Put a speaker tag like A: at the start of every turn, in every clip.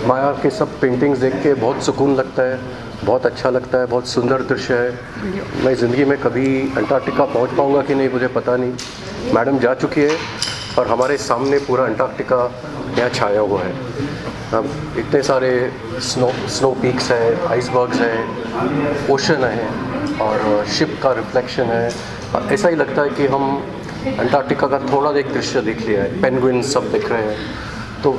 A: माया के सब पेंटिंग्स देख के बहुत सुकून लगता है, बहुत अच्छा लगता है, बहुत सुंदर दृश्य है। मैं ज़िंदगी में कभी अंटार्कटिका पहुंच पाऊंगा कि नहीं मुझे पता नहीं। मैडम जा चुकी है और हमारे सामने पूरा अंटार्कटिका यहाँ छाया हुआ है। अब इतने सारे स्नो पीक्स हैं, आइसबर्ग्स हैं, ओशन है और शिप का रिफ्लेक्शन है। ऐसा ही लगता है कि हम अंटार्कटिका का थोड़ा एक दृश्य देख लिया है। पेंगुइन सब दिख रहे हैं तो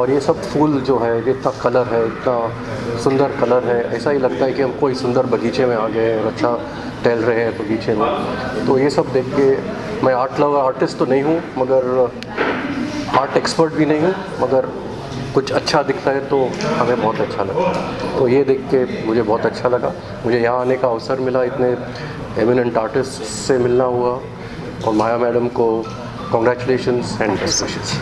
A: ये सब फूल जो है इतना कलर है, इतना सुंदर कलर है, ऐसा ही लगता है कि हम कोई सुंदर बगीचे में आ गए हैं और अच्छा टहल रहे हैं बगीचे में। तो ये सब देख के मैं आर्ट लवर आर्टिस्ट तो नहीं हूँ, मगर आर्ट एक्सपर्ट भी नहीं हूँ, मगर कुछ अच्छा दिखता है तो हमें बहुत अच्छा लगता है। तो ये देख के मुझे बहुत अच्छा लगा। मुझे यहाँ आने का अवसर मिला, इतने एमिनेंट आर्टिस्ट से मिलना हुआ और माया मैडम को कॉन्ग्रेचुलेशंस एंड बेस्ट विशेस।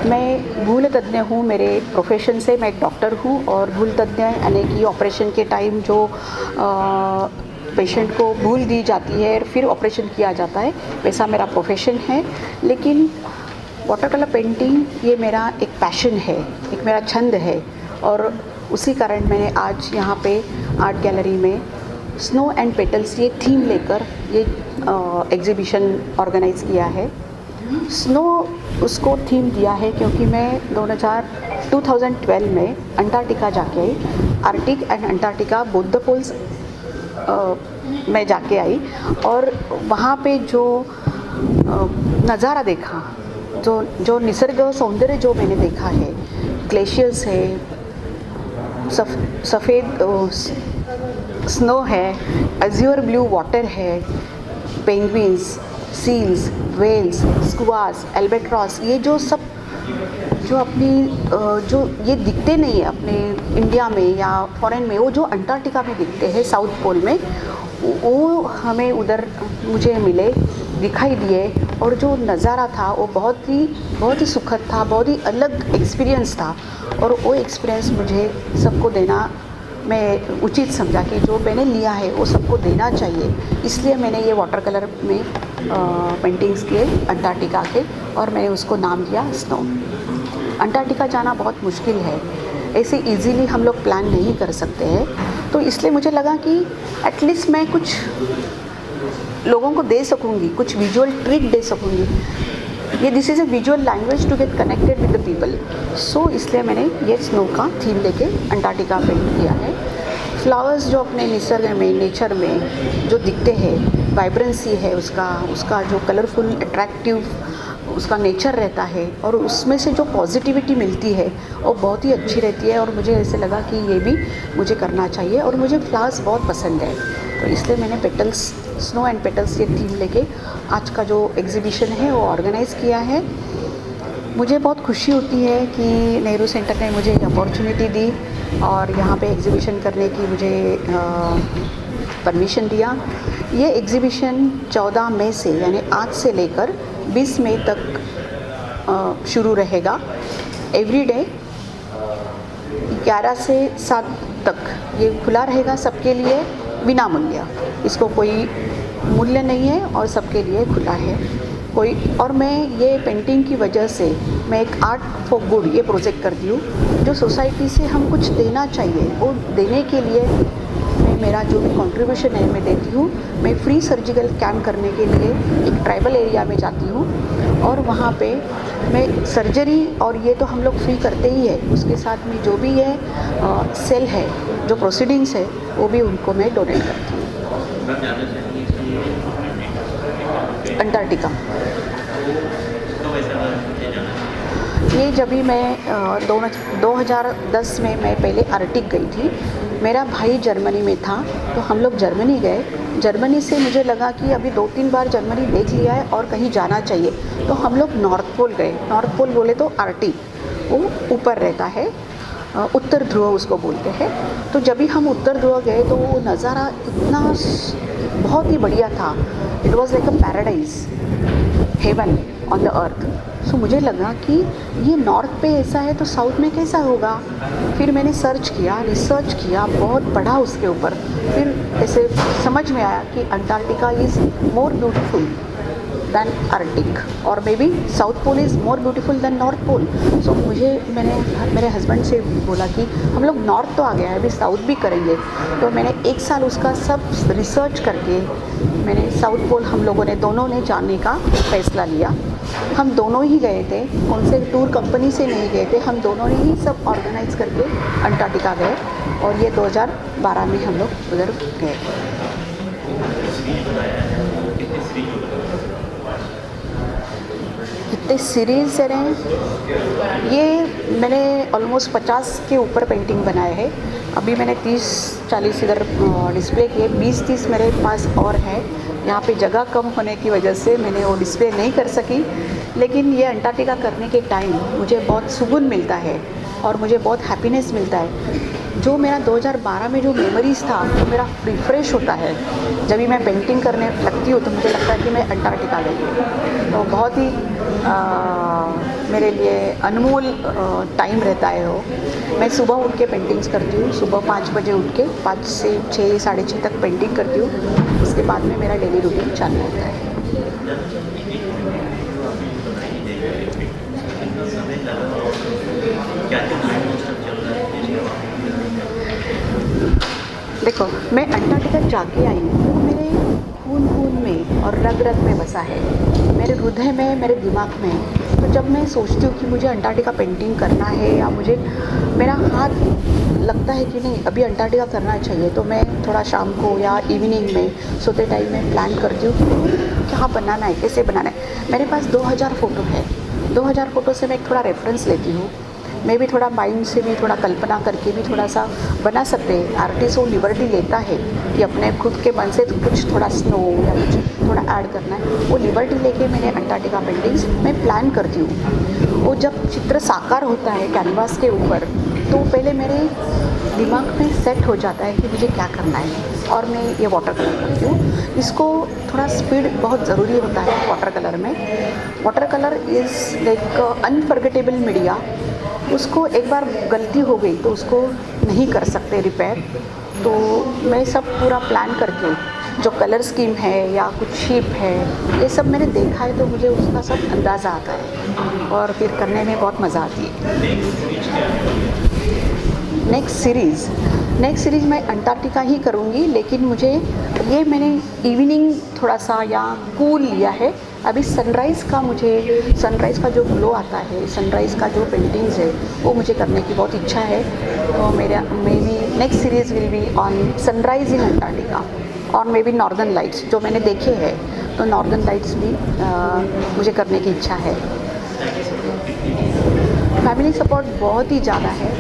B: मैं भूल तज्ञ हूँ, मेरे प्रोफेशन से मैं एक डॉक्टर हूँ और भूल तज्ञ यानी कि ऑपरेशन के टाइम जो पेशेंट को भूल दी जाती है फिर ऑपरेशन किया जाता है, वैसा मेरा प्रोफेशन है। लेकिन वाटर कलर पेंटिंग ये मेरा एक पैशन है, एक मेरा छंद है और उसी कारण मैंने आज यहाँ पे आर्ट गैलरी में स्नो एंड पेटल्स ये थीम लेकर ये एग्ज़िबिशन ऑर्गेनाइज़ किया है। स्नो उसको थीम दिया है क्योंकि मैं 2012 में अंटार्कटिका जाके आई, Arctic and Antarctica both the poles मैं जाके आई और वहाँ पे जो नज़ारा देखा, जो निसर्ग सौंदर्य जो मैंने देखा है, ग्लेशियर्स है, सफ़ेद स्नो है, अज़्योर ब्लू वाटर है, penguins, seals, whales, squids, albatross, ये जो सब जो अपनी जो ये दिखते नहीं है अपने इंडिया में या फॉरेन में, वो जो अंटार्कटिका में दिखते हैं साउथ पोल में, वो हमें उधर मुझे मिले, दिखाई दिए और जो नज़ारा था वो बहुत ही सुखद था, बहुत ही अलग एक्सपीरियंस था और वो एक्सपीरियंस मुझे सबको देना मैं उचित समझा कि जो मैंने लिया है वो सबको देना चाहिए। इसलिए मैंने ये वाटर कलर में पेंटिंग्स किए अंटार्कटिका के और मैंने उसको नाम दिया स्नो। अंटार्कटिका जाना बहुत मुश्किल है, ऐसे इजीली हम लोग प्लान नहीं कर सकते हैं, तो इसलिए मुझे लगा कि एटलीस्ट मैं कुछ लोगों को दे सकूँगी, कुछ विजुअल ट्रिक दे सकूँगी। ये this is a visual language to get connected with the people. So इसलिए मैंने ये स्नो का थीम लेके अंटार्कटिका पेंट किया है। फ्लावर्स जो अपने निसर्ग में, नेचर में जो दिखते हैं, वाइब्रेंसी है उसका जो कलरफुल अट्रैक्टिव उसका नेचर रहता है और उसमें से जो पॉजिटिविटी मिलती है वो बहुत ही अच्छी रहती है और मुझे ऐसे लगा कि ये भी मुझे करना चाहिए और मुझे फ्लावर्स बहुत पसंद है, तो इसलिए मैंने पेटल्स, स्नो एंड पेटल्स ये थीम लेके आज का जो एग्ज़िबिशन है वो ऑर्गेनाइज़ किया है। मुझे बहुत खुशी होती है कि नेहरू सेंटर ने मुझे अपॉर्चुनिटी दी और यहाँ पे एग्ज़िबिशन करने की मुझे परमिशन दिया। ये एग्ज़िबिशन 14 मई से यानी आज से लेकर 20 मई तक शुरू रहेगा। एवरी डे 11 से 7 तक ये खुला रहेगा सबके लिए बिना मूल्य, इसको कोई मूल्य नहीं है और सबके लिए खुला है कोई। और मैं ये पेंटिंग की वजह से मैं एक आर्ट फॉर गुड ये प्रोजेक्ट करती हूँ, जो सोसाइटी से हम कुछ देना चाहिए वो देने के लिए मैं मेरा जो भी कंट्रीब्यूशन है मैं देती हूँ। मैं फ्री सर्जिकल कैंप करने के लिए एक ट्राइबल एरिया में जाती हूँ और वहाँ पे मैं सर्जरी और ये तो हम लोग फ्री करते ही है, उसके साथ में जो भी है सेल है, जो प्रोसीडिंग्स है, वो भी उनको मैं डोनेट करती हूँ। अंटार्कटिका ये जब भी मैं 2010 में मैं पहले आर्कटिक गई थी। मेरा भाई जर्मनी में था तो हम लोग जर्मनी गए। जर्मनी से मुझे लगा कि अभी 2-3 बार जर्मनी देख लिया है और कहीं जाना चाहिए, तो हम लोग नॉर्थ पोल गए। नॉर्थ पोल बोले तो आर्कटिक, वो ऊपर रहता है, उत्तर ध्रुव उसको बोलते हैं। तो जब भी हम उत्तर ध्रुव गए तो वो नज़ारा इतना बहुत ही बढ़िया था। It was like a paradise, heaven on the earth. So मुझे लगा कि ये नॉर्थ पे ऐसा है तो साउथ में कैसा होगा। फिर मैंने सर्च किया, रिसर्च किया, बहुत पढ़ा उसके ऊपर। फिर ऐसे समझ में आया कि Antarctica is more beautiful than Arctic, और maybe South Pole is more beautiful than North Pole. So मैंने मेरे हस्बैंड से बोला कि हम लोग नॉर्थ तो आ गया है, अभी साउथ भी करेंगे। तो मैंने 1 साल उसका सब रिसर्च करके मैंने साउथ पोल हम लोगों ने दोनों ने जाने का फैसला लिया। हम दोनों ही गए थे, कौन से टूर कंपनी से नहीं गए थे, हम दोनों ने ही सब ऑर्गेनाइज करके अंटार्कटिका गए, और ये 2012 में हम लोग उधर गए। कितने सीरीज़ हैं ये, मैंने ऑलमोस्ट 50 के ऊपर पेंटिंग बनाए हैं। अभी मैंने 30-40 इधर डिस्प्ले किए, 20-30 मेरे पास और है। यहाँ पे जगह कम होने की वजह से मैंने वो डिस्प्ले नहीं कर सकी, लेकिन ये अंटार्कटिका करने के टाइम मुझे बहुत सुकून मिलता है और मुझे बहुत हैप्पीनेस मिलता है। जो मेरा 2012 में जो मेमोरीज़ था वो मेरा रिफ्रेश होता है। जब भी मैं पेंटिंग करने लगती हूँ तो मुझे लगता है कि मैं अंटार्कटिका गई हूँ। तो बहुत ही मेरे लिए अनमोल टाइम रहता है वो। मैं सुबह उठ के पेंटिंग्स करती हूँ, सुबह 5 बजे उठ के 5 से 6, 6:30 तक पेंटिंग करती हूँ। उसके बाद में मेरा डेली रूटीन चालू होता है। देखो, मैं अंटार्कटिका जाके आई हूँ, वो मेरे खून में और रग रग में बसा है, मेरे हृदय में, मेरे दिमाग में। तो जब मैं सोचती हूँ कि मुझे अंटार्कटिका पेंटिंग करना है, या मुझे मेरा हाथ लगता है कि नहीं अभी अंटार्कटिका करना चाहिए, तो मैं थोड़ा शाम को या इवनिंग में सोते टाइम में प्लान करती हूँ कि क्या बनाना है, कैसे बनाना है। मेरे पास 2000 फ़ोटो है। 2000 फ़ोटो से मैं थोड़ा रेफरेंस लेती हूँ। मैं भी थोड़ा माइंड से भी थोड़ा कल्पना करके भी थोड़ा सा बना सकते हैं। आर्टिस्ट वो लिबर्टी लेता है कि अपने खुद के मन से कुछ थोड़ा स्नो या कुछ थोड़ा ऐड करना है, वो लिबर्टी लेके मैंने अंटार्कटिका पेंटिंग्स मैं प्लान करती हूँ। वो जब चित्र साकार होता है कैनवास के ऊपर, तो पहले मेरे दिमाग में सेट हो जाता है कि मुझे क्या करना है, और मैं ये वाटर कलर करती हूँ। इसको थोड़ा स्पीड बहुत ज़रूरी होता है वाटर कलर में। Water colour is like unforgettable media. उसको एक बार गलती हो गई तो उसको नहीं कर सकते रिपेयर। तो मैं सब पूरा प्लान करके जो कलर स्कीम है या कुछ शेप है, ये सब मैंने देखा है, तो मुझे उसका सब अंदाज़ा आता है और फिर करने में बहुत मज़ा आती है। नेक्स्ट सीरीज़ मैं अंटार्कटिका ही करूँगी, लेकिन मुझे ये मैंने इवनिंग थोड़ा सा या कूल लिया है। अभी सनराइज़ का जो ग्लो आता है, सनराइज़ का जो पेंटिंग्स है, वो मुझे करने की बहुत इच्छा है। तो मेरी next series will be on sunrise in Antarctica और मे बी नॉर्दर्न लाइट्स जो मैंने देखे हैं। तो नॉर्दर्न लाइट्स भी मुझे करने की इच्छा है। फैमिली सपोर्ट बहुत ही ज़्यादा है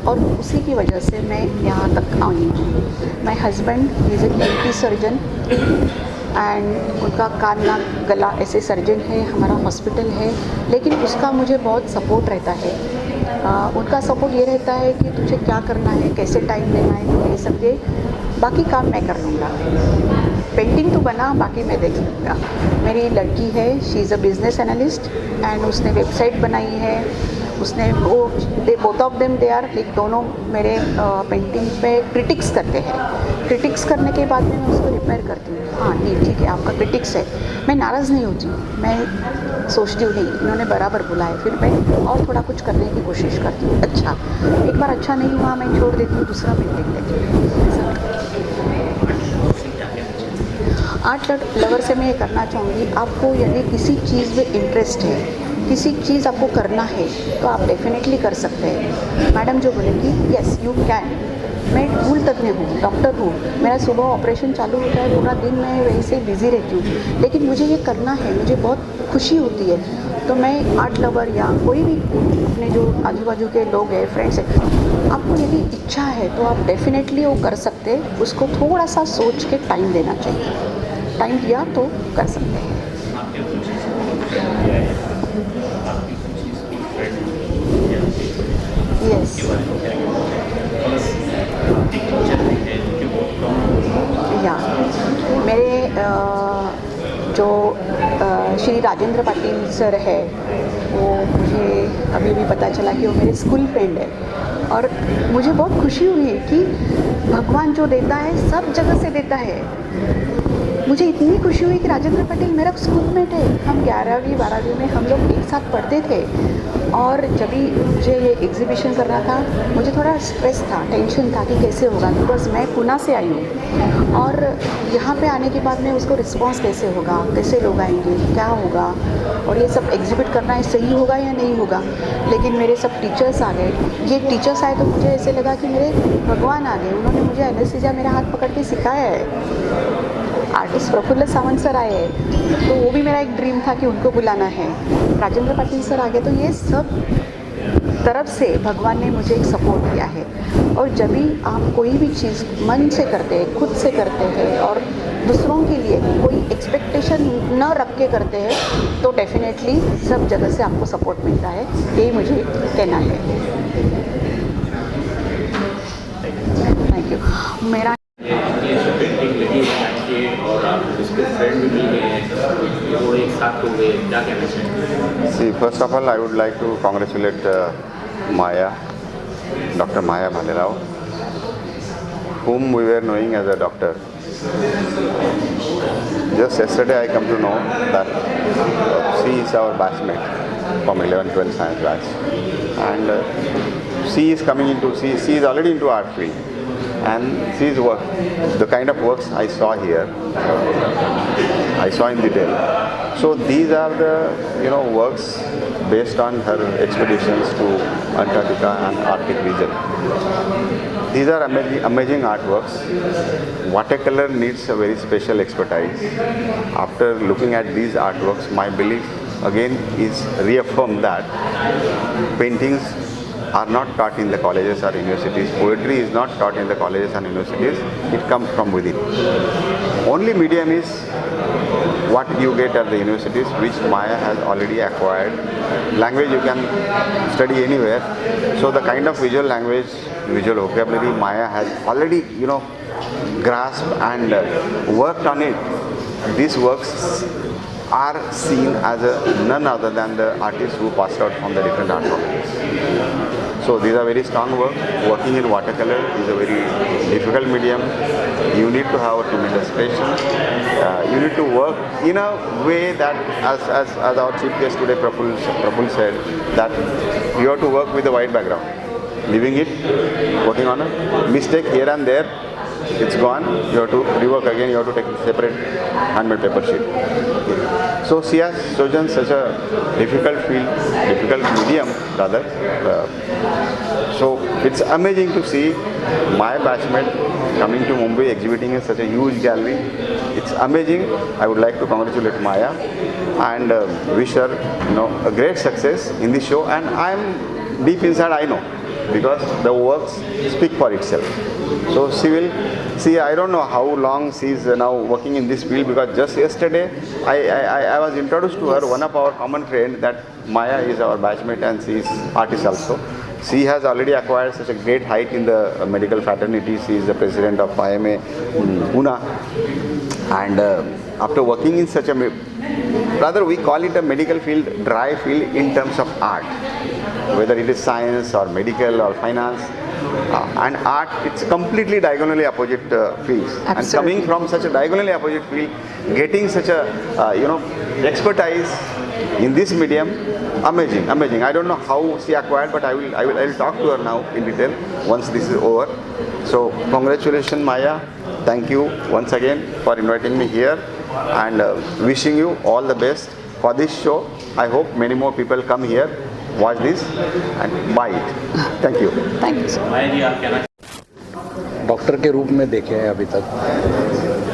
B: और उसी की वजह से मैं यहाँ तक आई हूँ। My husband is a ENT surgeon and उनका कान नाक गला ऐसे सर्जन है, हमारा हॉस्पिटल है, लेकिन उसका मुझे बहुत सपोर्ट रहता है। उनका सपोर्ट ये रहता है कि तुझे क्या करना है, कैसे टाइम लेना है, तो ले सकते, बाकी काम मैं कर लूँगा। पेंटिंग तो बना, बाकी मैं देख लूँगा। मेरी लड़की है, she is a business analyst and उसने वेबसाइट बनाई है। उसने वो both of them they are like, दोनों मेरे पेंटिंग पे क्रिटिक्स करते हैं। क्रिटिक्स करने के बाद में मैं उसको रिपेयर करती हूँ। हाँ नहीं ठीक है, आपका क्रिटिक्स है, मैं नाराज़ नहीं होती हूँ। मैं सोचती हूँ नहीं, इन्होंने बराबर बोला है, फिर मैं और थोड़ा कुछ करने की कोशिश करती हूँ। अच्छा, एक बार अच्छा नहीं हुआ मैं छोड़ देती हूँ, दूसरा पेंटिंग लेती हूँ। आर्ट लवर से मैं ये करना चाहूँगी, आपको यदि किसी चीज़ में इंटरेस्ट है, किसी चीज़ आपको करना है तो आप डेफिनेटली कर सकते हैं। मैडम जो बोलेंगी यस यू कैन। मैं भूल तज्ञ हूँ, डॉक्टर हूँ, मेरा सुबह ऑपरेशन चालू होता है, पूरा दिन मैं वैसे बिज़ी रहती हूँ, लेकिन मुझे ये करना है, मुझे बहुत खुशी होती है। तो मैं आर्ट लवर या कोई भी अपने जो आजू बाजू के लोग हैं, फ्रेंड्स हैं, आपको यदि इच्छा है तो आप डेफिनेटली वो कर सकते हैं। उसको थोड़ा सा सोच के टाइम देना चाहिए, टाइम दिया तो कर सकते हैं। यस या मेरे जो श्री राजेंद्र पाटिल सर है, वो मुझे अभी भी पता चला कि वो मेरे स्कूल फ्रेंड है, और मुझे बहुत खुशी हुई कि भगवान जो देता है सब जगह से देता है। मुझे इतनी खुशी हुई कि राजेंद्र पाटिल मेरा स्कूलमेट है। हम 11वीं 12वीं में हम लोग एक साथ पढ़ते थे, और जब भी मुझे ये एग्जीबिशन करना था, मुझे थोड़ा स्ट्रेस था, टेंशन था कि कैसे होगा, बिकॉज मैं पुणे से आई हूँ, और यहाँ पे आने के बाद में उसको रिस्पॉन्स कैसे होगा, कैसे लोग आएंगे, क्या होगा, और ये सब एग्जिबिट करना है सही होगा या नहीं होगा। लेकिन मेरे सब टीचर्स आ गए। ये टीचर्स आए तो मुझे ऐसे लगा कि मेरे भगवान आ गए। उन्होंने मुझे एनेस्थीसिया मेरा हाथ पकड़ के सिखाया है। आर्टिस्ट प्रफुल्ल सावंत सर आए हैं, तो वो भी मेरा एक ड्रीम था कि उनको बुलाना है। राजेंद्र पाटिल सर आ गए, तो ये सब तरफ से भगवान ने मुझे एक सपोर्ट किया है। और जब भी आप कोई भी चीज़ मन से करते हैं, खुद से करते हैं, और दूसरों के लिए कोई एक्सपेक्टेशन न रख के करते हैं, तो डेफिनेटली सब जगह से आपको सपोर्ट मिलता है। यही मुझे कहना है। Thank you. मेरा
C: और आप उसके फ्रेंड भी मिल गए हैं, वो एक साथ हो गए, क्या कहना चाहिए?
D: See, first of all, I would like to congratulate Maya, Dr. Maya Bhalerao, whom we were knowing as a doctor. Just yesterday I come to know that she is our batchmate from 11-12 science batch, and she is coming into, she is already into art field. And she's work, the kind of works I saw here, I saw in detail. So these are the works based on her expeditions to Antarctica and Arctic region. These are amazing artworks. Watercolor needs a very special expertise. After looking at these artworks, my belief again is reaffirmed that paintings are not taught in the colleges or universities. Poetry is not taught in the colleges and universities. It comes from within. Only medium is what you get at the universities, which Maya has already acquired. Language you can study anywhere. So the kind of visual language, visual vocabulary Maya has already, grasped and worked on it. These works are seen as none other than the artists who passed out from the different art colleges. So these are very strong work. Working in watercolor is a very difficult medium. You need to have a tremendous patience. You need to work in a way that, as our chief guest today, Praful said, that you have to work with a white background. Leaving it, working on a mistake here and there, it's gone. You have to rework again. You have to take a separate handmade paper sheet. So she has chosen such a difficult field, difficult medium rather. So it's amazing to see my batchmate coming to Mumbai, exhibiting in such a huge gallery. It's amazing. I would like to congratulate Maya and wish her, a great success in this show. And I'm deep inside, I know, because the works speak for itself. So she will see. I don't know how long she is now working in this field, because just yesterday I was introduced to her, one of our common friend, that Maya is our batchmate and she is artist also. She has already acquired such a great height in the medical fraternity. She is the president of IMA Pune, and after working in such a, rather we call it a medical field, dry field in terms of art, whether it is science or medical or finance. And art, it's completely diagonally opposite fields.
B: Absolutely.
D: And coming from such a diagonally opposite field, getting such a expertise in this medium, amazing. I don't know how she acquired, but I will talk to her now in detail once this is over. So congratulations, Maya. Thank you once again for inviting me here, and wishing you all the best for this show. I hope many more people come here, watch this and buy it. Thank you.
B: Thank you sir.
C: Maya ji आप कहना
E: doctor के रूप में देखे हैं अभी तक,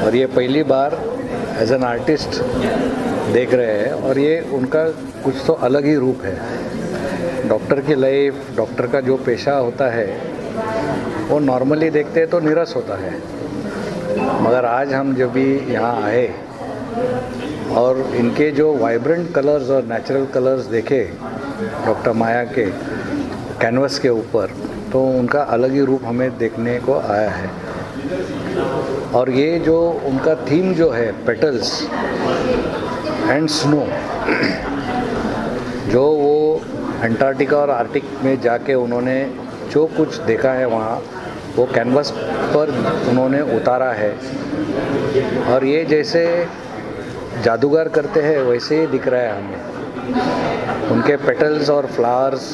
E: और ये पहली बार एज एन आर्टिस्ट देख रहे हैं, और ये उनका कुछ तो अलग ही रूप है। डॉक्टर की लाइफ, डॉक्टर का जो पेशा होता है वो नॉर्मली देखते हैं तो नीरस होता है, मगर आज हम जब भी यहाँ आए और इनके जो वाइब्रेंट कलर्स और नेचुरल कलर्स देखे डॉक्टर माया के कैनवस के ऊपर, तो उनका अलग ही रूप हमें देखने को आया है। और ये जो उनका थीम जो है पेटल्स एंड स्नो, जो वो अंटार्कटिका और आर्कटिक में जाके उन्होंने जो कुछ देखा है वहाँ, वो कैनवस पर उन्होंने उतारा है। और ये जैसे जादूगर करते हैं वैसे ही दिख रहा है हमें। उनके पेटल्स और फ्लावर्स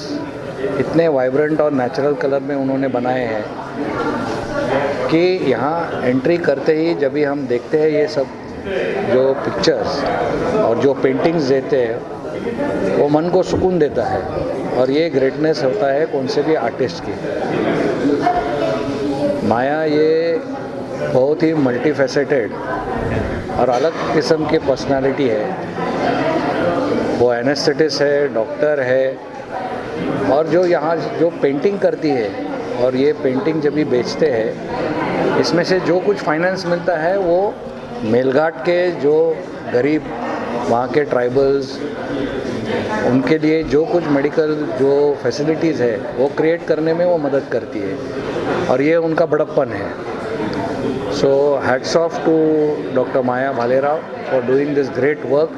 E: इतने वाइब्रेंट और नेचुरल कलर में उन्होंने बनाए हैं कि यहाँ एंट्री करते ही जब भी हम देखते हैं ये सब जो पिक्चर्स और जो पेंटिंग्स देते हैं, वो मन को सुकून देता है। और ये ग्रेटनेस होता है कौन से भी आर्टिस्ट की। माया ये बहुत ही मल्टीफेसेटेड और अलग किस्म की पर्सनालिटी है। वो एनेस्थेटिस्ट है, डॉक्टर है, और जो यहाँ जो पेंटिंग करती है और ये पेंटिंग जब भी बेचते हैं, इसमें से जो कुछ फाइनेंस मिलता है वो मेलघाट के जो गरीब वहाँ के ट्राइबल्स, उनके लिए जो कुछ मेडिकल जो फैसिलिटीज़ है वो क्रिएट करने में वो मदद करती है, और ये उनका बड़प्पन है। So hats off to doctor Maya Bhalerao for doing this great work,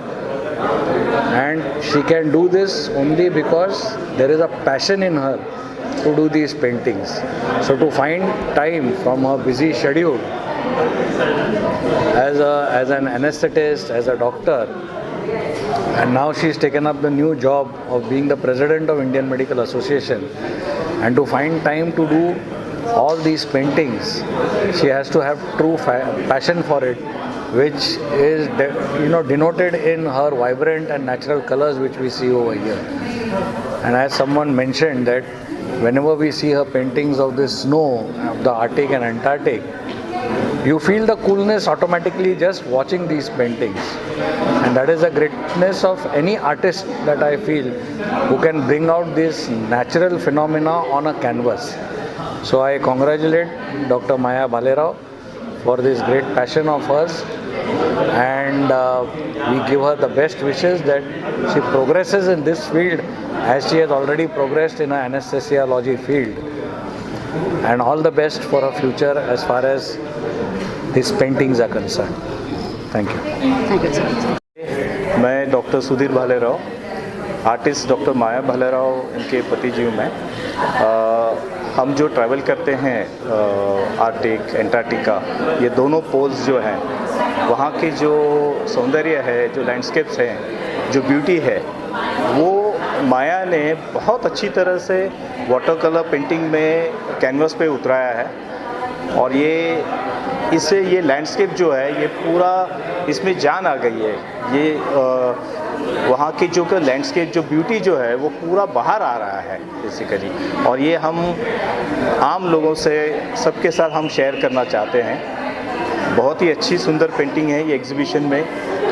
E: and she can do this only because there is a passion in her to do these paintings. So to find time from her busy schedule as an anesthetist, as a doctor, and now she's taken up the new job of being the president of Indian Medical Association, and to find time to do all these paintings, she has to have true passion for it, which is denoted in her vibrant and natural colors which we see over here. And as someone mentioned that whenever we see her paintings of the snow of the Arctic and Antarctic, you feel the coolness automatically just watching these paintings. And that is the greatness of any artist that I feel, who can bring out this natural phenomena on a canvas. So I congratulate Dr. Maya Bhalerao for this great passion of hers, and we give her the best wishes that she progresses in this field as she has already progressed in her anesthesiology field, and all the best for her future as far as these paintings are concerned. Thank you.
B: Thank you sir.
F: मैं doctor Sudhir Bhalerao, artist doctor Maya Bhalerao इनके पति जी हूँ मैं। हम जो travel करते हैं Arctic, Antarctica, ये दोनों पोल्स जो हैं, वहाँ के जो सौंदर्य है, जो लैंडस्केप्स हैं, जो ब्यूटी है, वो माया ने बहुत अच्छी तरह से वाटर कलर पेंटिंग में कैनवस पे उतराया है। और ये इससे ये लैंडस्केप जो है ये पूरा इसमें जान आ गई है। ये वहाँ की जो लैंडस्केप जो ब्यूटी जो है वो पूरा बाहर आ रहा है बेसिकली, और ये हम आम लोगों से सबके साथ हम शेयर करना चाहते हैं। बहुत ही अच्छी सुंदर पेंटिंग है ये एग्जीबिशन में।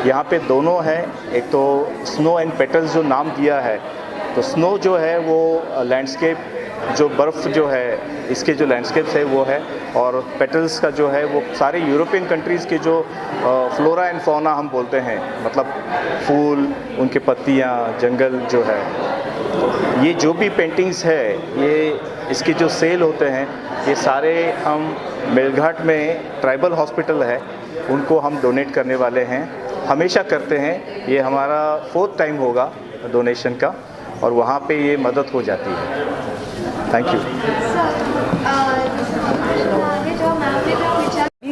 F: यहाँ पे दोनों है, एक तो स्नो एंड पेटल्स जो नाम दिया है, तो स्नो जो है वो लैंडस्केप, जो बर्फ़ जो है इसके जो लैंडस्केप्स है वो है, और पेटल्स का जो है वो सारे यूरोपियन कंट्रीज़ के जो फ्लोरा एंड फौना हम बोलते हैं, मतलब फूल, उनके पत्तियाँ, जंगल जो है। ये जो भी पेंटिंग्स है, ये इसके जो सेल होते हैं, ये सारे हम मेलघाट में ट्राइबल हॉस्पिटल है उनको हम डोनेट करने वाले हैं, हमेशा करते हैं। ये हमारा 4th टाइम होगा डोनेशन का, और वहाँ पे ये मदद हो जाती है। Thank you.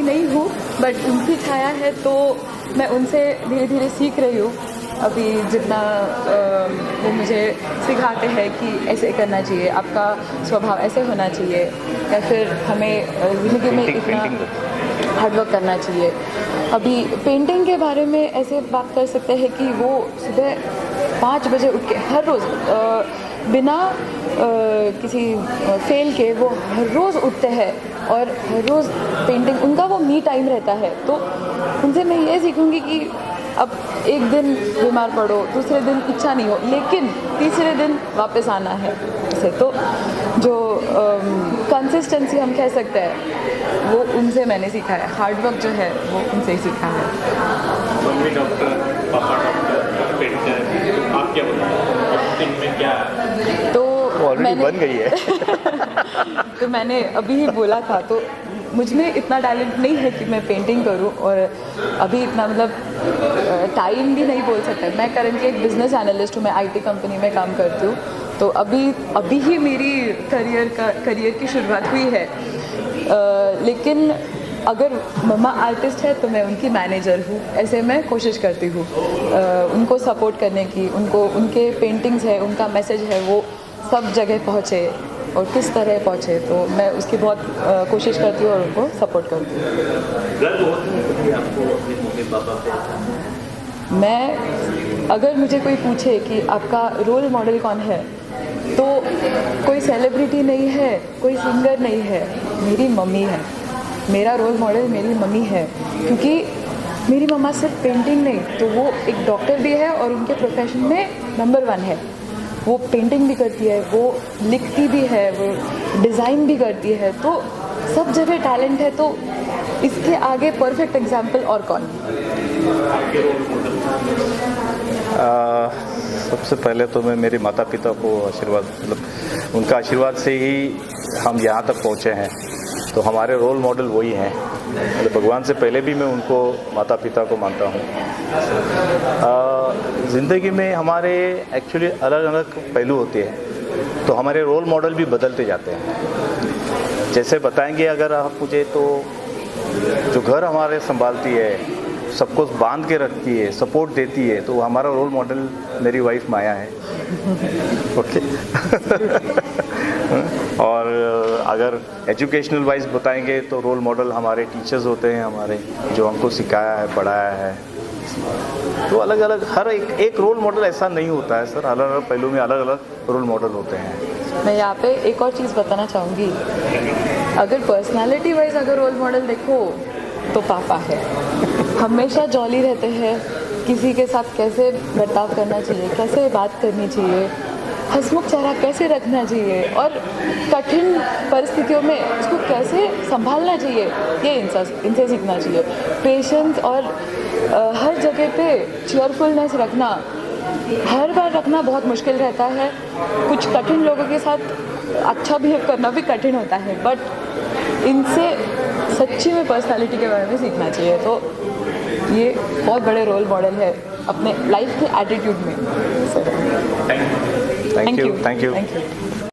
G: नहीं हूँ, बट उनकी छाया है तो मैं उनसे धीरे धीरे सीख रही हूँ। अभी जितना वो मुझे सिखाते हैं कि ऐसे करना चाहिए, आपका स्वभाव ऐसे होना चाहिए, या फिर हमें ज़िंदगी में इतना हार्डवर्क करना चाहिए। अभी पेंटिंग के बारे में ऐसे बात कर सकते हैं कि वो सुबह 5 बजे उठ के हर रोज़ बिना किसी फेल के वो हर रोज़ उठते हैं और हर रोज़ पेंटिंग, उनका वो मी टाइम रहता है। तो उनसे मैं ये सीखूँगी कि अब एक दिन बीमार पड़ो, दूसरे दिन इच्छा नहीं हो, लेकिन तीसरे दिन वापस आना है इसे। तो जो कंसिस्टेंसी हम कह सकते हैं वो उनसे मैंने सीखा है, हार्डवर्क जो है वो उनसे ही सीखा है।
C: मम्मी डॉक्टर, पापा डॉक्टर, पेंटर, आप क्या बोलते इनमें क्या?
G: तो
F: ऑलरेडी बन गई है।
G: तो मैंने अभी ही बोला था, तो मुझ में इतना टैलेंट नहीं है कि मैं पेंटिंग करूं, और अभी इतना मतलब टाइम भी नहीं बोल सकता। मैं करंटली एक बिजनेस एनालिस्ट हूँ, मैं आईटी कंपनी में काम करती हूँ। तो अभी ही मेरी करियर की शुरुआत हुई है। लेकिन अगर मम्मा आर्टिस्ट है तो मैं उनकी मैनेजर हूँ, ऐसे मैं कोशिश करती हूँ उनको सपोर्ट करने की, उनके पेंटिंग्स है, उनका मैसेज है वो सब जगह पहुँचे और किस तरह पहुँचे, तो मैं उसकी बहुत कोशिश करती हूँ और उनको सपोर्ट करती हूँ।
C: गर्व होता है आपको अपने मम्मी पापा पे?
G: मैं, अगर मुझे कोई पूछे कि आपका रोल मॉडल कौन है, तो कोई सेलिब्रिटी नहीं है, कोई सिंगर नहीं है, मेरी मम्मी है। मेरा रोल मॉडल मेरी मम्मी है, क्योंकि मेरी मम्मा सिर्फ पेंटिंग नहीं, तो वो एक डॉक्टर भी है और उनके प्रोफेशन में नंबर 1 है। वो पेंटिंग भी करती है, वो लिखती भी है, वो डिज़ाइन भी करती है, तो सब जगह टैलेंट है। तो इसके आगे परफेक्ट एग्जाम्पल और कौन?
F: सबसे पहले तो मैं मेरे माता पिता को आशीर्वाद, मतलब उनका आशीर्वाद से ही हम यहाँ तक पहुँचे हैं। तो हमारे रोल मॉडल वही हैं। मतलब भगवान से पहले भी मैं उनको, माता पिता को मानता हूँ। ज़िंदगी में हमारे एक्चुअली अलग अलग पहलू होते हैं, तो हमारे रोल मॉडल भी बदलते जाते हैं। जैसे बताएंगे अगर आप मुझे, तो जो घर हमारे संभालती है, सबको बांध के रखती है, सपोर्ट देती है, तो हमारा रोल मॉडल मेरी वाइफ माया है। ओके। और अगर एजुकेशनल वाइज बताएंगे तो रोल मॉडल हमारे टीचर्स होते हैं, हमारे जो हमको सिखाया है, पढ़ाया है। तो अलग अलग हर एक रोल मॉडल ऐसा नहीं होता है सर, अलग अलग पहलू में अलग अलग रोल मॉडल होते हैं।
G: मैं यहाँ पे एक और चीज़ बताना चाहूँगी। अगर पर्सनालिटी वाइज अगर रोल मॉडल देखो तो पापा है। हमेशा जॉली रहते हैं, किसी के साथ कैसे बर्ताव करना चाहिए, कैसे बात करनी चाहिए, हंसमुख चेहरा कैसे रखना चाहिए और कठिन परिस्थितियों में उसको कैसे संभालना चाहिए, ये इनसे सीखना चाहिए। पेशेंस और हर जगह पे चीयरफुलनेस रखना, हर बार रखना बहुत मुश्किल रहता है। कुछ कठिन लोगों के साथ अच्छा बिहेव करना भी कठिन होता है, बट इनसे सच्ची में पर्सनालिटी के बारे में सीखना चाहिए। तो ये बहुत बड़े रोल मॉडल है अपने लाइफ के एटीट्यूड में।
F: Thank you.
G: Thank you.